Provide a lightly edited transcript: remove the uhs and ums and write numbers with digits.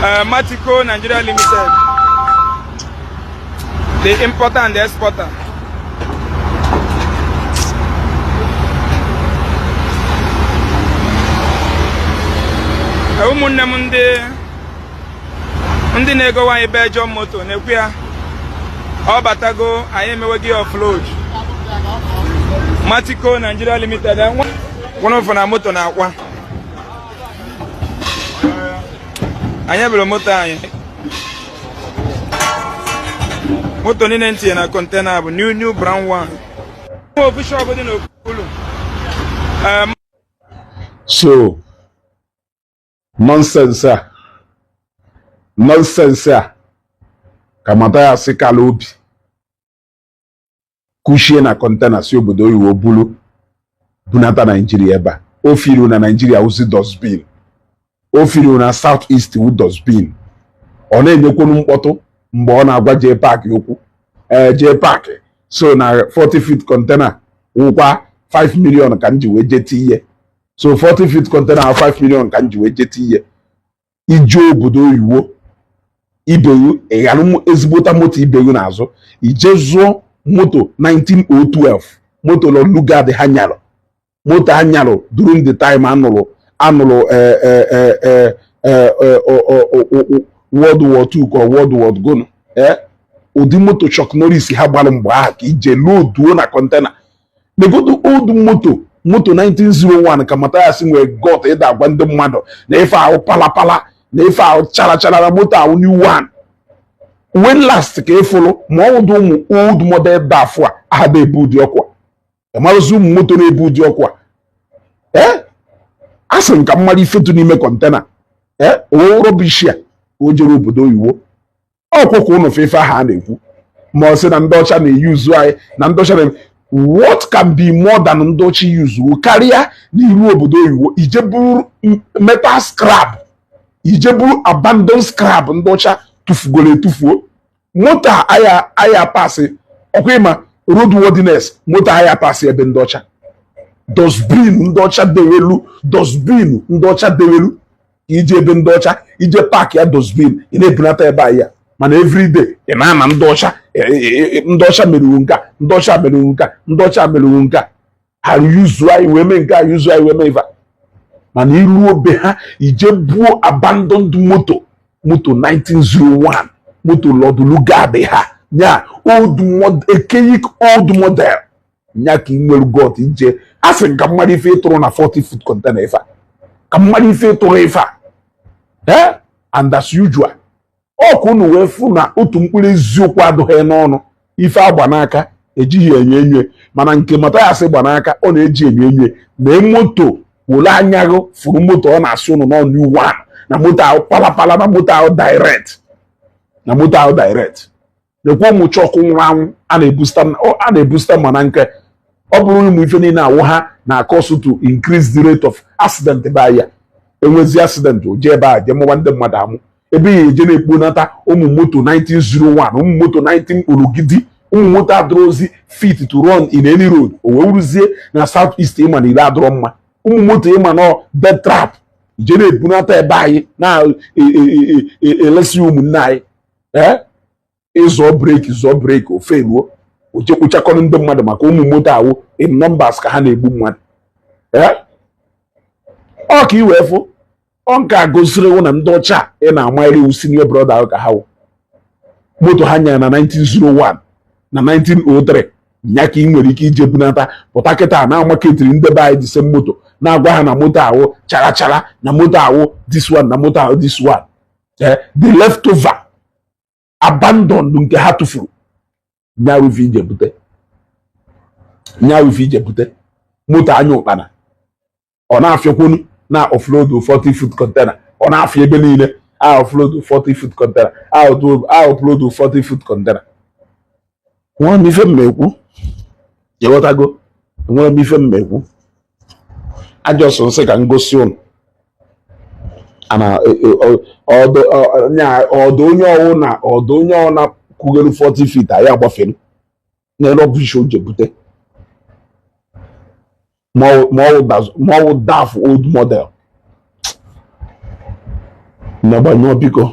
Matico Nigeria Limited, the importer and the exporter. Ụmụnne m ndị na-ego wanye Belgium moto na-ekwu ya ọ batago anyị emeweghị offload. Matico Nigeria Limited one na moto na akwa anyị bụrụ moto anyị. Moto niile ntinye na container bụ new brown one. Official dị n'okpuru. So nonsense ka Mathias Ezeaku obi kushie na container si obodo oyibo bulu bunata Nigeria ebe a. O firu na Nigeria uzi dustbin. O firu na South East wu dustbin. Ọ na-enyekwonu mkpọtụ mgbe ọ na-agwa jee park okwu. Jee park so na 40 feet container wụkwa 5 million ka nji wee jeti ihe. So 40 feet container 5 million ka nji wee jeti ihe. Ije obodo oyibo ibewu ịghalụ ezigbota moto ibewu n'azụ. Ije zụọ moto 19012 moto lo lugard ha nyalụ. Moto ha nyalụ during the time anụlụ World War II ka World War gonu. Ụdị moto Chuck Norris ha gbalụ mgbe ahụ ka ije loduo na container. Negodo old moto 1901 ka Mathias nwee got ịda agwa ndị mmadụ na ife ahụ palapala na ife ahụ chara na moto ahụ new one. When last ka ịfụlụ ma ọ wụdụ ụmụ old model dafụ a ahada ebu ụdị ọkwa. Emarụzi ụmụ moto na-ebu ụdị ọkwa. Asị m ka mmadụ ifetu n'ime container. O rubbish a o jere obodo oyibo. Ọkwụkwụ ụnụ fefe ahụ a na-ekwu ma ọ sị na ndị ọcha na-eyuzu anyị na ndị ọcha na what can be more than ndị ọcha yuzu karịa n'iru obodo oyibo ije buru metal scrap, ije buru abandon scrap ndị ọcha tụfugoro etufuo. Moto aya pasị ọkwa ịma roadworthiness moto aya pasị ebe ndị ọcha. Dustbin ndị ọcha dewelu, dustbin ndị ọcha dewelu ije ebe ndị ọcha ije park ya dustbin ị na-ebunata ebe ahụ ya. Mana everyday ị na-ana ndị ọcha meruru nka, ndị ọcha meruru nka, ndị ọcha meruru nka. Ha yuzu anyị wee mee nke a yuzu anyị wee mee ife. Mana iru obe ha ije buo abandoned moto 1901 moto Lord Lugard ha nya archaic old model nya ka inwere got ije asị nka mmadụ ife ịtụrụ na 40 foot container ife ka mmadụ ife ịtụrụ ife and as usual ọkụ unu wee fụ na otu mkpụrụ eziokwu adụghị n'ọnụ ife agba n'aka ejighị enye mana nke Mathias gba n'aka ọ na-eji enye na moto wole anyaghị furu moto ọ na-asị ụnụ n'ọnụ iwu na moto ahụ palapala na moto ahụ direct nekwa ụmụ chọkụ nwụrụ anwụ a na-ebusta mana nke ọ bụrụ ụmụ ife niile awụ ha na-akọsụ to increase the rate of accident ebe ya enwezi accident o jee ebe a jee mụwa ndị mmadụ amụ ebe ya eje na-ekponata ụmụ moto 1901 ụmụ moto 19 orogidi ụmụ moto adịrọzi fit to run in any road o wee wuruzie na South East ịma na ile adịrọ mma. Ụmụ moto ịma na dead trap ije na-ebunata ebe anyị na-elesi ụmụnne anyị ịzọ breki ofe eruo o jekwuchakọrọ ndị mmadụ maka ụmụ moto awụ in numbers ka ha na-egbu mmadụ. Ọ ka iwee fụ ọ nke a gosiri na ndị ọcha ị na-amanyere iwu senior brother ahụ ka ha wụ moto ha nyere na 1901 na 1903 nya ka ị nwere ike ije bunata pụta kịta na-amaketiri ndebe anyị dise moto na-agwa ha na moto ahụ chara na moto ahụ this one na moto ahụ this one. The leftover abandoned nke ha tụfuru nya wifi ije bute moto anya ụkpana ọ na-afịakwunu na offload 40 foot container ọ na-afịa ebe niile offload 40 foot container offload 40 foot container. Nwa m ife mmekwu ịghọtago nwere m ife mmekwu ajọsọ nsị ka ngosi ụnụ ana ọdụ onye ọwụ na kwugere 40 feet anyị agbafere n'elu ọbụshi o jebute ma ọ wụ daf old model na gbanyụọ biko